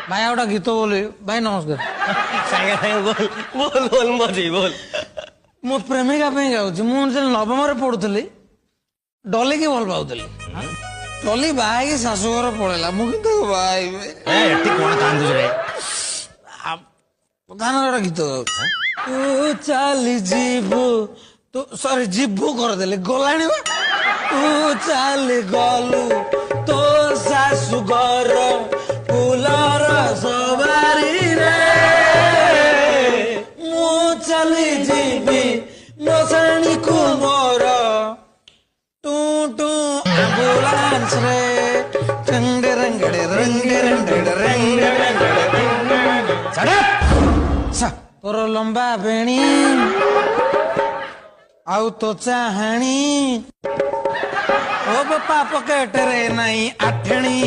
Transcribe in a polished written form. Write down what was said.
भाई गोटा गीत बोली भाई नमस्कार सागे सागे बोल बोल बोल मजी बोल मो प्रेमिका पे गाउची मु नवम पढ़ुली डली की भल पाऊली डली बाहर शाशुघर पड़ेगा मुझे कौन कांदुच रे गाना गोटा गीत तू चली जीबू तू सॉरी जीबू करदेली गलाणी तू चली गलु तो शाशुघर फुलर सवारी रे मु चली जीबी मसाणी को मोर टू टू एम्बुलेंस रे रंग रंगड़े रंग रंगड़े रंग रंगड़े तोर लंबा बेणी आउ तो चाहणी ओ बापा पकेट रे नहीं आठणी